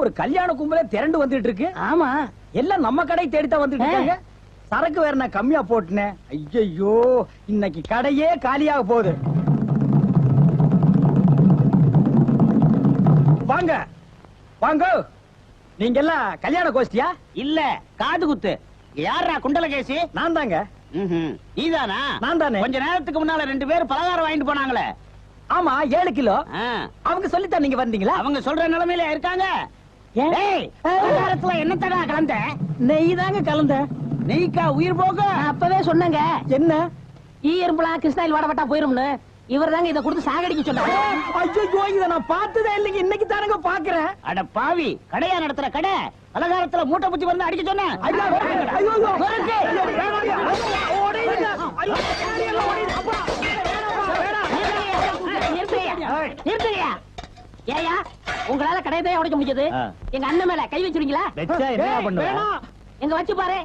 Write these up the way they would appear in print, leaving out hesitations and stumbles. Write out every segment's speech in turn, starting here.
ஒரு கல்யாண கும்பலே திரண்டு வந்துட்டு இருக்கு. ஆமா, எல்லாம் நம்ம கடை தேடித்தான் வந்துட்டு இருக்காங்க. சரக்கு வேற நான் கம்மியா போட்டுனேன். ஐயோ, இன்னைக்கு கடையே காலியாக போகுது. வாங்க வாங்க, நீங்க எல்லாம் கல்யாண கோஷ்டியா? இல்ல, காது குத்து. யாரா குண்டலகேசி? நான் தாங்க. நீதானா? நான் தானே. கொஞ்ச நேரத்துக்கு முன்னால 2 பேர் பலகாரம் வாங்கிட்டு போனாங்களே. ஆமா, 7 கிலோ. அவங்க சொல்லித்தான் நீங்க வந்தீங்களா? அவங்க சொல்ற நிலைமையில இருக்காங்க. பலகாரத்துல என்னத்தடா கலந்த? நெய் தாங்க கலந்த. நெய்க்கா உயிர் போக? அப்பவே சொன்னங்க. என்ன? ஈயரும்புலாம் கிருஷ்ணாயில் வாடப்பட்டா போயிரும்னு இவர் தாங்க இதை கொடுத்து சாகடிக்க சொன்னாங்க. ஐயோ, இதை நான் பார்த்ததே இல்லைங்க, இன்னைக்கு தானங்க பாக்குறேன். அட பாவி, கடையா நடத்துற கடை பலகாரத்துல மூட்டை புத்தி வந்து அடிக்க சொன்னேன். ஏயா, உங்களால கடையதே உடைக்க முடிஞ்சது, எங்க அண்ணன் மேல கை வச்சிருக்கீங்களா? எங்க வச்சு பாரு.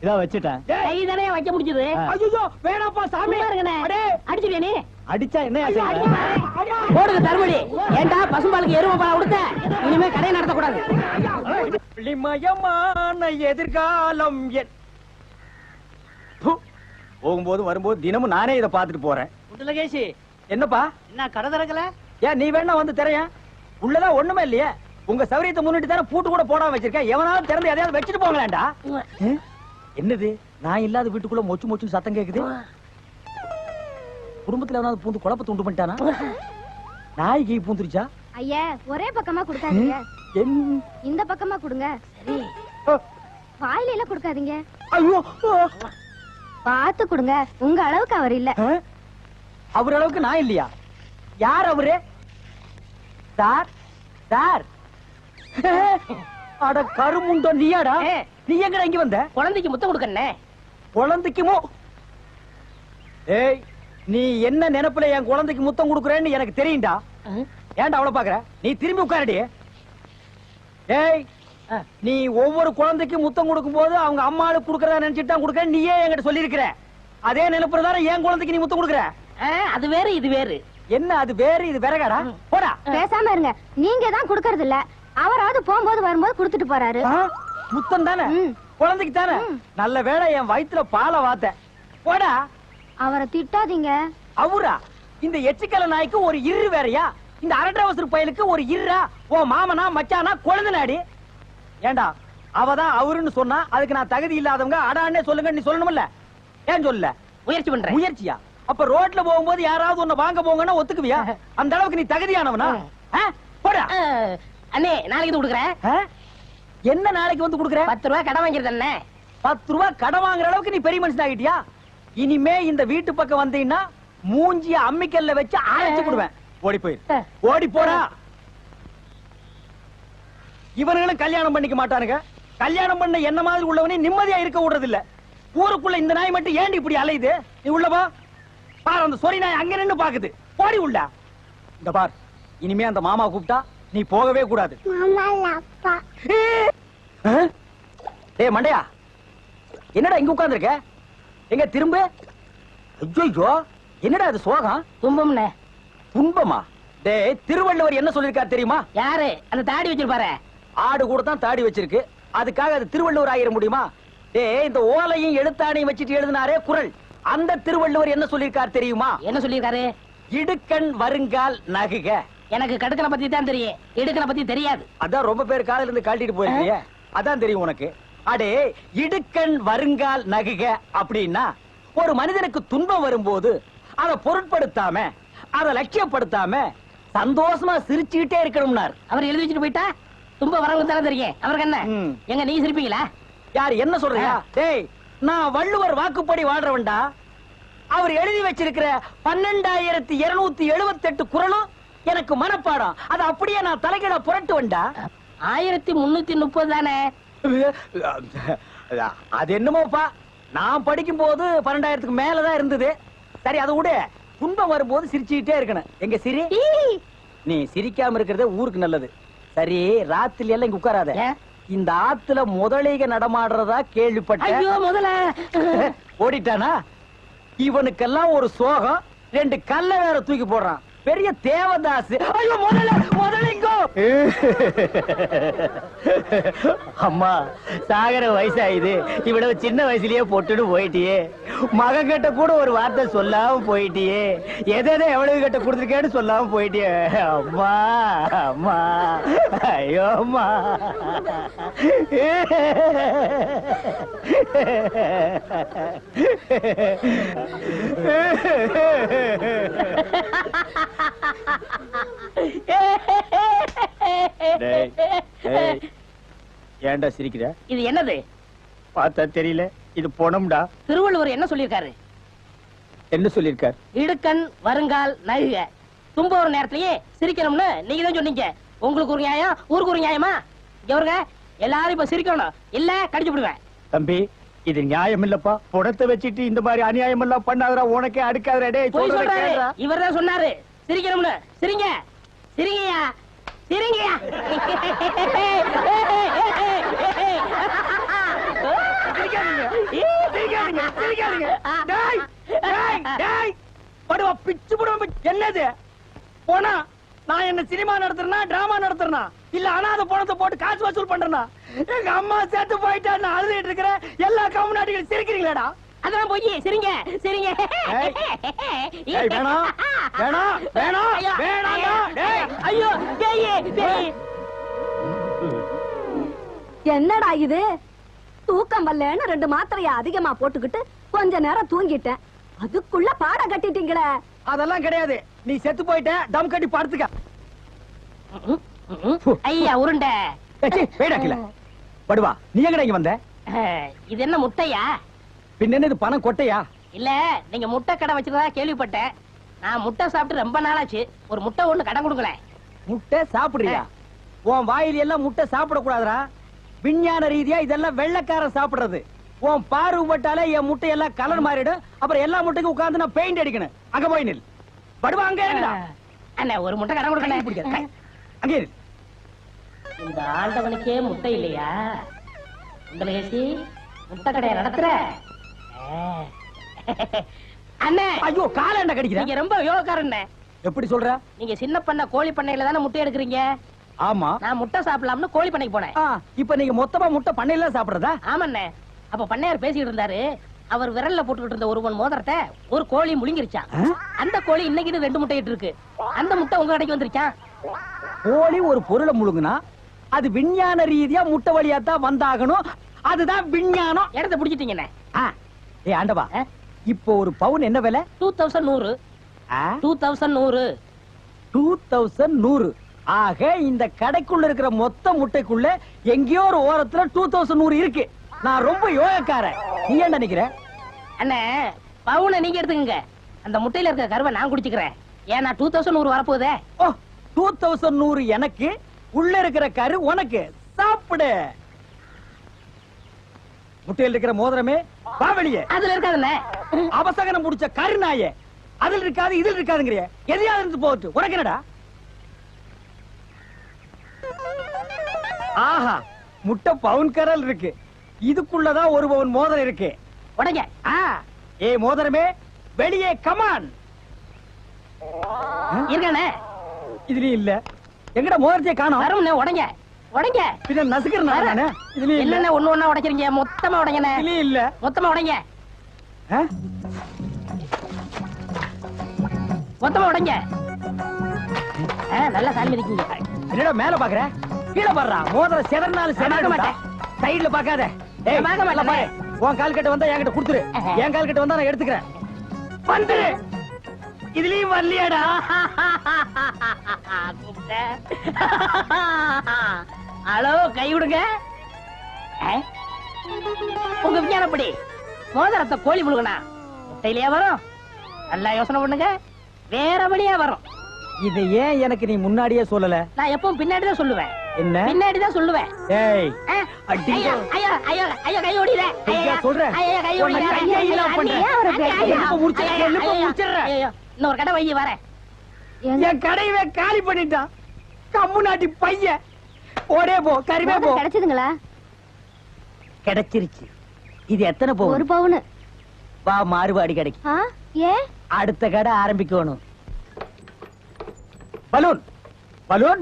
இதோ வச்சுட்டேன். கை தானே வைக்க முடிஞ்சது. ஐயோ வேணாப்பா சாமி, அடிச்சிருவே நீ. அடிச்சா என்ன போடுங்க தர்மடி. ஏண்டா பசும்பாலுக்கு எருமை பால் கொடுத்த? இனிமே கடை நடத்த கூடாது. ஒளிமயமான எதிர்காலம். போகும்போது வரும்போது தினமும் நானே இதை பாத்துட்டு போறேன். குண்டலகேசி, என்னப்பா என்ன கடை திறக்கல? ஏன் நீ வேணா வந்து திறைய? உள்ளதான் ஒண்ணுமே இல்லையே. உங்க சௌரியத்தை முன்னிட்டு தானே பூட்டு கூட போடாம வச்சிருக்கேன். எவனாலும் திறந்து எதையாவது வச்சுட்டு போங்களேன்டா. என்னது, நான் இல்லாத வீட்டுக்குள்ள மொச்சு மொச்சு சத்தம் கேக்குது. குடும்பத்துல எவனாவது பூந்து குழப்பத்தை உண்டு பண்ணிட்டானா? நாய்க்கு பூந்துருச்சா? ஐயா, ஒரே பக்கமா கொடுக்காதீங்க, இந்த பக்கமா கொடுங்க. சரி, வாயில எல்லாம் கொடுக்காதீங்க. ஐயோ, பார்த்து கொடுங்க. உங்க அளவுக்கு அவர் இல்ல. அவர் அளவுக்கு நான் இல்லையா? யார் அவரு? Sir sir. அட கருமுண்டோ, நீயாடா? நீ எங்கடா இங்க வந்த? குழந்தைக்கு முத்தம் கொடுக்கறனே. குழந்தைக்குமோ? ஏய், நீ என்ன நினைப்புல என் குழந்தைக்கு முத்தம் கொடுக்கறேன்னு எனக்கு தெரியும்டா. ஏன்டா அவளை பாக்குற? நீ திரும்பி உட்காரடி. ஏய், நீ ஒவ்வொரு குழந்தைக்கு முத்தம் கொடுக்கும் போது அவங்க அம்மாளுக்கு கொடுக்கறதா நினைச்சிட்டு தான் கொடுக்கற. நீயே என்கிட்ட சொல்லி இருக்கிற. அதே நினைப்புறதான என் குழந்தைக்கு நீ முத்தம் கொடுக்கற. அது வேறு இது வேறு. என்ன அது வேறு இது வேறகாடா? போடா. பேசாம இருங்க. நீங்க தான் கொடுக்கறது இல்ல, அவராவது போகும்போது வரும்போது கொடுத்துட்டு போறாரு. முத்தம் தானே குழந்தைக்கு தானே. நல்ல வேளை என் வயித்துல பாலை வாத்த. போடா. அவரை திட்டாதீங்க. அவரா? இந்த எச்சிக்கல நாய்க்கு ஒரு இரு வேறையா? இந்த அரட்டவசர் பயலுக்கு ஒரு இருரா? ஓ மாமனா மச்சானா குழந்தைனாடி. ஏண்டா, அவதான் அவருன்னு சொன்னா அதுக்கு நான் தகுதி இல்லாதவங்க அடான்னே சொல்லுங்க நீ சொல்லணும்ல. ஏன் சொல்ல? முயற்சி பண்றேன். முயற்சியா? அப்ப ரோட்ல போகும்போது யாராவது ஒண்ணு வாங்க போங்கன்னா ஒத்துக்குவியா? அந்த அளவுக்கு நீ தகுதியானவனா? போடா. அண்ணே, நாளைக்கு வந்து கொடுக்குறேன். என்ன நாளைக்கு வந்து கொடுக்குறேன்? 10 ரூபாய் கடன் வாங்கிறது அண்ணே. 10 ரூபாய் கடன் வாங்குற அளவுக்கு நீ பெரிய மனுஷன் ஆகிட்டியா? இனிமே இந்த வீட்டு பக்கம் வந்தீங்கன்னா மூஞ்சிய அம்மிக்கல்ல வச்சு அரைச்சு கொடுவேன். ஓடி போயிரு. ஓடி போடா. இவர்களும் கல்யாணம் பண்ணிக்க மாட்டானுங்க. கல்யாணம் பண்ண என்ன மாதிரி உள்ளவனே நிம்மதியா இருக்க விடுறது இல்ல. ஊருக்குள்ள இந்த நாய் மட்டும் ஏண்டி இப்படி அலையுது? நீ உள்ள வா. பாரு, அந்த சொறி நாய் அங்க நின்னு பாக்குது. போடி உள்ள. இந்த பார், இனிமே அந்த மாமா கூப்பிட்டா நீ போகவே கூடாது. டேய் மண்டையா, என்னடா இங்க உட்கார்ந்திருக்க? எங்க திரும்ப? ஐயோ, என்னடா அது சோகம்? துன்பம்னே. துன்பமா? டேய், திருவள்ளுவர் என்ன சொல்லிருக்காரு தெரியுமா? யாரு? அந்த தாடி வச்சிருப்பாரு. ஆடு கூட தான் தாடி வச்சிருக்கு, அதுக்காக அது திருவள்ளுவர் ஆயிர முடியுமா? டேய், இந்த ஓலையும் எழுத்தாணையும் வச்சிட்டு எழுதினாரே குறள், அந்த திருவள்ளுவர் என்ன சொல்லிருக்காரு தெரியுமா? என்ன சொல்லிருக்காரு? இடுக்கண் வருங்கால் நகுக. எனக்கு கடுக்கனை பத்தி தான் தெரியும், இடுக்கனை பத்தி தெரியாது. அதான் ரொம்ப பேர் காலையில இருந்து கழட்டிட்டு போயிருக்கீங்க, அதான் தெரியும் உனக்கு. அடே, இடுக்கண் வருங்கால் நகுக அப்படின்னா ஒரு மனிதனுக்கு துன்பம் வரும்போது அதை பொருட்படுத்தாம, அதை லட்சியப்படுத்தாம சந்தோஷமா சிரிச்சுக்கிட்டே இருக்கணும்னார். அவர் எழுதி வச்சுட்டு போயிட்டா துன்பம் வரவங்க தானே தெரியும். அவருக்கு என்ன? எங்க நீ சிரிப்பீங்களா? யார் என்ன சொல்றீங்க? டேய், நான் வள்ளுவர் வாக்குப்படி வாழ்றவன்டா. அவர் எழுதி வச்சிருக்கிற 12278 குறளும் எனக்கு மனப்பாடம். அது அப்படியே நான் தலைகீழ புரட்டுவன்டா. 1330 தானே? அது என்னமோப்பா, நான் படிக்கும் போது 12,000க்கு மேலதான் இருந்தது. சரி, அதை விட துன்பம் வரும்போது சிரிச்சுக்கிட்டே இருக்கணும். எங்க சிரி? நீ சிரிக்காம இருக்கிறது ஊருக்கு நல்லது. சரி, ராத்திரி எல்லாம் இங்க உட்காராத. இந்த ஆத்துல முதலைக நடமாடுறதா கேள்விப்பட்டேன். ஐயோ, முதல ஓடிட்டானா? இவனுக்கெல்லாம் ஒரு சோகம், 2 கல்ல வேற தூக்கி போடுறான். பெரிய தேவதாஸ். ஐயோ, முதலைங்கோ அம்மா சாகர வயசாயுது, இவ்வளவு சின்ன வயசுலயே பொட்டுன்னு போயிட்டியே. மகன் கிட்ட கூட ஒரு வார்த்தை சொல்லாம போயிட்டியே. எதை எவ்வளவு கிட்ட கொடுத்துருக்கேன்னு சொல்லாம போயிட்டியே. அம்மா அம்மா, ஐயோ அம்மா. டேய், டேய், ஏன்டா சிரிக்கிற? இது என்னது? பார்த்தா தெரியல, இது பொணம்டா. திருவள்ளுவர் என்ன சொல்லியிருக்காரு? என்ன சொல்லிருக்கார்? இடுக்கண் வருங்கால் நகுக. தும்ப ஒரு நேரத்திலேயே சிரிக்கணும்னு நீங்க தான் சொன்னீங்க. உங்களுக்கு ஒரு நியாயம், ஊருக்கு ஒரு நியாயமா? இவருங்க எல்லாரும் இப்ப சிரிக்கணும், இல்ல கடிச்சு விடுவேன். தம்பி, இது நியாயம் இல்லப்பா. புடத்தை வச்சிட்டு இந்த மாதிரி அநியாயம் எல்லாம் பண்ணாதடா, உனக்கே அடுக்காதடா. டேய், போய் சொல்றத சொல்றாரு. கேளுடா. இவர்தான் சொன்னாரு சிரிக்கணும்னு. சிரிங்க, சிரிங்கயா, சிரிங்கயா. சிரிக்காதீங்க, சிரிக்காதீங்க, சிரிக்காதீங்க. டேய், டேய், டேய், படுவா, பிச்சு புடுவா. என்னது போனா? நான் என்ன சினிமா நடத்துறேனா, டிராமா நடத்துறேனா, இல்ல அனாதை பணத்தை போட்டு காசு வசூல் பண்றேனா? எங்க அம்மா சேர்த்து போயிட்டா நான் அழுதுட்டு இருக்கிறேன். எல்லா கம்முனாட்டிகளும் சிரிக்கிறீங்களாடா? அதெல்லாம் போய் சிரிங்க, சிரிங்க. ஏய், ஏய், வேணாம், வேணாம், வேணாம், வேணாம்டா. டேய், ஐயோ, பேய், பேய். என்னடா இது? தூக்கம் வரலன்னு 2 மாத்திரைய அதிகமா போட்டுக்கிட்டு கொஞ்ச நேரம் தூங்கிட்டேன். அதுக்குள்ள பாட கட்டிட்டீங்களே. அதெல்லாம் கிடையாது. நீ செத்து போயிட்ட, தம் கட்டி படுத்துக்க. ஐயா உருண்டை. வேடாக்கல படுவா. நீ எங்கடா இங்க வந்த? இது என்ன முட்டையா? பின்ன என்ன இது பணம் கொட்டையா? இல்ல, நீங்க முட்டை கடை வச்சிருந்தா கேள்விப்பட்டேன். நான் முட்டை சாப்பிட்டு ரொம்ப நாளாச்சு. ஒரு முட்டை ஒண்ணு கடன் கொடுங்களேன். முட்டை சாப்பிடுறியா? உன் வாயில எல்லாம் முட்டை சாப்பிட கூடாதுடா. விஞ்ஞான ரீதியா இதெல்லாம் வெள்ளைக்காரன் சாப்பிடுறது. உன் பார்வை பட்டாலே என் முட்டை எல்லாம் கலர் மாறிடும். அப்புறம் எல்லா முட்டைக்கும் உட்கார்ந்து நான் பெயிண்ட் அடிக்கணும். அங்க போய் நில். படுவா, அங்க இருடா. அண்ணா ஒரு முட்டை கடன் கொடுக்கணும். அங்கே இரு. இந்த ஆண்டவனுக்கே முட்டை இல்லையா? உங்களுக்கு முட்டை கடையை நடத்துற அண்ணே. ஐயோ, காலாண்ட கடிக்கிற. நீங்க ரொம்ப யோகக்காரண்ணே. எப்படி சொல்ற? நீங்க சின்ன பண்ண கோழி பண்ணையில தானே முட்டை எடுக்கிறீங்க? ஆமா. நான் முட்டை சாப்பிடலாம்னு கோழி பண்ணைக்கு போனேன். இப்ப நீங்க மொத்தமா முட்டை பண்ணையில சாப்பிடுறதா? ஆமாண்ணே. அப்ப பண்ணையார் பேசிட்டு இருந்தாரு. அவர் விரல்ல போட்டுக்கிட்டு இருந்த ஒரு மோதிரத்தை ஒரு கோழி முழுங்கிருச்சான். அந்த கோழி இன்னைக்கு 2 முட்டை இட்டு இருக்கு. அந்த முட்டை உங்க கடைக்கு வந்துருச்சான். கோழி ஒரு பொருளை முழுங்குனா அது விஞ்ஞான ரீதியா முட்டை வழியா தான் வந்தாகணும். அதுதான் விஞ்ஞானம். இடத்தை பிடிச்சிட்டீங்கண்ணே. ஏ ஆண்டவா, இப்போ ஒரு பவுன் என்ன விலை? 2100. 2100. 2100. ஆக இந்த கடைக்குள்ள இருக்கிற மொத்த முட்டைக்குள்ள எங்கேயோ ஒரு ஓரத்துல 2100 இருக்கு. நான் ரொம்ப யோகக்காரன். நீ என்ன நினைக்கிற? அண்ணே, பவுனை நீங்க எடுத்துக்கங்க. அந்த முட்டையில இருக்க கருவை நான் குடிச்சுக்கிறேன். ஏன்னா 2100 வரப்போதே. ஓ, 2100 எனக்கு, உள்ள இருக்கிற கரு உனக்கு. சாப்பிடு. முட்டையில் இருக்கிற மோதிரமே வா வெளியே. அதுல இருக்காதுண்ணே. அவசகனம் முடிச்ச கரு நாயே. அதில் இருக்காது, இதில் இருக்காதுங்கிறிய. எதையாவது இருந்து போட்டு உனக்கு என்னடா? ஆஹா, முட்டை பவுன் கரல் இருக்கு. இதுக்குள்ளதான் ஒரு பவுன் மோதிரம் இருக்கு. உடைங்க. ஏ மோதிரமே, வெளியே கமான். இருக்கானே. இதுலயும் இல்ல. எங்கடா மோதிரத்தையே காணோம். வரும்ண்ணே, உடைங்க, உடைங்க. பின்ன நசுக்கிறேன் நானே. இதுலயும் இல்ல. இல்லண்ணே, ஒண்ணு ஒண்ணா உடைக்கிறீங்க. மொத்தமா உடைங்கண்ணே. இதுலயும் இல்ல. மொத்தமா உடைங்க. மொத்தமா உடைங்க. நல்லா சாமி இருக்கீங்க. என்னடா மேல பாக்குற? கீழே பாடுறா. மோதிரம் செதறினாலும் செதற மாட்டேன். சைடுல பாக்காத. ஏய், நான் பார்க்க மாட்டேன். பாரு. உன் கால் கட்ட வந்தா என்கிட்ட கொடுத்துரு. என் கால் கட்ட வந்தா நான் எடுத்துக்கிறேன். வந்துரு. இதுலயும் வரலையாடா? ஹலோ, கை விடுங்க. உங்க விஞ்ஞானப்படி மோதிரத்தை கோழி முழுகனா முட்டையிலேயே வரும். நல்லா யோசனை பண்ணுங்க. வேற வழியா வரும். இதை ஏன் எனக்கு நீ முன்னாடியே சொல்லல? நான் எப்பவும் பின்னாடிதான் சொல்லுவேன். என்ன? பின்னாடிதான் சொல்லுவேன். ஏய், ஐயோ ஐயோ ஐயோ ஐயோ, கை ஓடிற. ஐயா சொல்றேன். ஐயோ, கை ஓடிற. கையை இல்ல பண்ணு. எலும்பு முடிச்சிடுறேன். இன்னொரு கடை வை வரேன். என் கடையவே காலி பண்ணிட்டான். கம்முனாட்டி பையன். ஓடே போ, கறிவே போ. கிடைச்சதுங்களா? கிடைச்சிருச்சு. இது எத்தனை போகும்? 1 பவுன். வா, மாறுபாடி கடைக்கு. ஏ, அடுத்த கடை ஆரம்பிக்கணும். Balloon, balloon.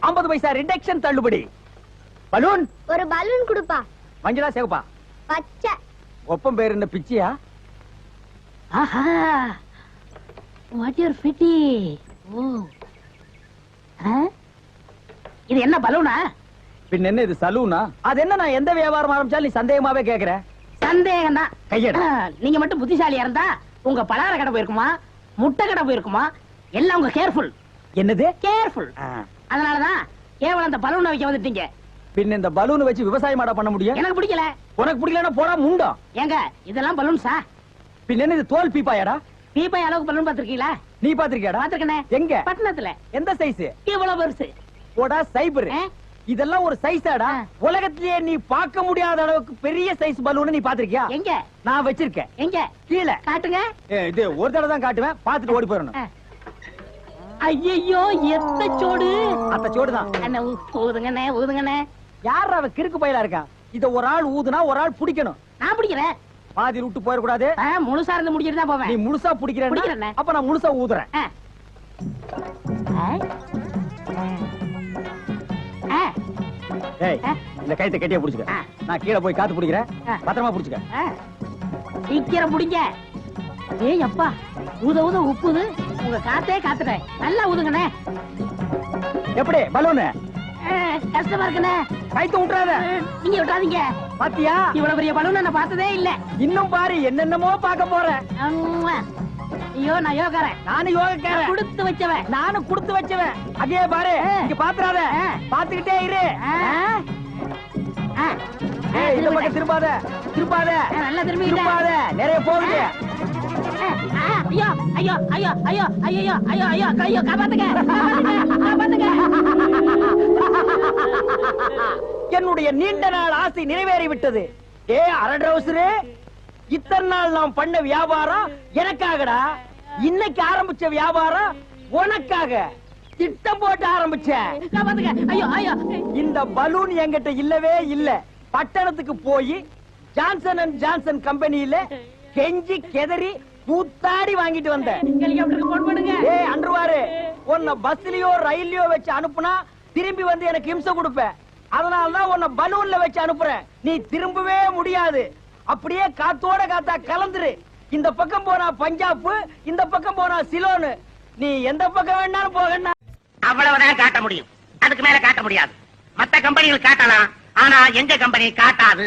50 பைசா ரிடக்ஷன் தள்ளுபடி. பலூன் ஒரு பலூன் கொடுப்பா. மஞ்சளா சேவப்பா? பச்சை. ஒப்பம் பேர் என்ன பிச்சியா? ஆஹா வாட் யூர் ஃபிட்டி. ஓ இது என்ன பலூனா? பின்ன என்ன இது சலூனா? அது என்ன நான் எந்த வியாபாரம் ஆரம்பிச்சாலும் நீ சந்தேகமாவே கேக்குற. சந்தேகம் தான். கையெடு. நீங்க மட்டும் புத்திசாலியா இருந்தா உங்க பலகார கடை போயிருக்குமா, முட்டை கடை போயிருக்குமா, எல்லாம் உங்க கேர்ஃபுல். என்னது கேர்ஃபுல். அதனாலதான் கேவலம் அந்த பலூனை வைக்க வந்துட்டீங்க. பின்ன இந்த பலூன் வச்சு விவசாயம் பண்ண முடியும்? எனக்கு பிடிக்கல. உனக்கு பிடிக்கலன்னா போடா முண்டம். ஏங்க இதெல்லாம் பலூன்ஸா? பின்ன என்ன இது தோல் பீப்பாயாடா? பீப்பாய் அளவுக்கு பலூன் பாத்திருக்கீங்களா? நீ பாத்திருக்கியாடா? பாத்திருக்கனே. எங்க? பட்டணத்துல. எந்த சைஸ்? இவ்வளவு பெருசு. போடா சைபர். இதெல்லாம் ஒரு சைஸாடா? உலகத்திலேயே நீ பார்க்க முடியாத அளவுக்கு பெரிய சைஸ் பலூன் நீ பாத்திருக்கியா? எங்க? நான் வச்சிருக்கேன். எங்க? கீழே காட்டுங்க. இது ஒரு தடவை தான் காட்டுவேன், பாத்துட்டு ஓடி போயிடணும். ஐயோ எத்த சோடு. அத்த சோடுதான். அண்ணா ஊதுங்கண்ணே ஊதுங்கண்ணே. யார் அவ கிறுக்கு பையலா இருக்கான்? இத ஒரு ஆள் ஊதுனா ஒரு ஆள் பிடிக்கணும். நான் பிடிக்கிறேன். பாதியில் விட்டு போயிட கூடாது. முழுசா இருந்து முடிச்சிட்டு தான் நீ போவேன். முழுசா பிடிக்கிறேன்னா பிடிக்கிறேண்ணே. அப்ப நான் முழுசா ஊதுறேன். ஏய் இந்த கைத்தை கட்டியா புடிச்சுக்க. நான் கீழே போய் காத்து பிடிக்கிறேன். பத்திரமா புடிச்சுக்க. சீக்கிரம் பிடிங்க. ஏய் அப்பா ஊத ஊத உப்புது. உங்க காத்தே காத்துட்டேன். நல்லா ஊதுங்கண்ணே. எப்படி பலூனு? கஷ்டமா இருக்குண்ணே. கைத்த விட்டுறாத. நீங்க விட்டாதீங்க. பாத்தியா இவ்வளவு பெரிய பலூன் நான் பார்த்ததே இல்ல. இன்னும் பாரு என்னென்னமோ பார்க்க போறேன். ஐயோ நான் யோகாரன். நானும் யோகக்காரன். கொடுத்து வச்சவன். நானும் கொடுத்து வச்சவன். அங்கே பாரு இங்க பாத்துறாத. பாத்துக்கிட்டே இரு. இந்த பக்கம் திரும்பாத திரும்பாத. நல்லா திரும்பி திரும்பாத. நிறைய போகுது. ஐயோ ஐயோ ஐயோ ஐயோ ஐயோ ஐயோ ஐயோ ஐயோ காப்பாத்துங்க காப்பாத்துங்க. என்னுடைய நீண்ட நாள் ஆசை நிறைவேறி விட்டது. ஏ அரட்ரவுசரே, இத்தனை நாள் நாம் பண்ண வியாபாரம் எனக்காகடா. இன்னைக்கு ஆரம்பிச்ச வியாபாரம் உனக்காக. திட்டம் போட்டு ஆரம்பிச்சேன். காப்பாத்துங்க. ஐயோ ஐயோ. இந்த பலூன் என்கிட்ட இல்லவே இல்ல. பட்டணத்துக்கு போய் ஜான்சன் அண்ட் ஜான்சன் கம்பெனியில கெஞ்சி கெதறி கூத்தாடி வாங்கிட்டு வந்தேன். ஹெலிகாப்டருக்கு போன் பண்ணுங்க. ஏய் அன்றுவாரு, உன்னை பஸ்லயோ ரயில்லயோ வச்சு அனுப்புனா திரும்பி வந்து எனக்கு இம்சை கொடுப்ப. அதனாலதான் உன்னை பலூன்ல வச்சு அனுப்புறேன். நீ திரும்பவே முடியாது. அப்படியே காத்தோட காத்தா கலந்துரு. இந்த பக்கம் போனா பஞ்சாப், இந்த பக்கம் போனா சிலோனு. நீ எந்த பக்கம் வேணாலும் போகணும். அவ்வளவுதான் காட்ட முடியும். அதுக்கு மேல காட்ட முடியாது. மத்த கம்பெனிகள் காட்டலாம், ஆனா எங்க கம்பெனி காட்டாது.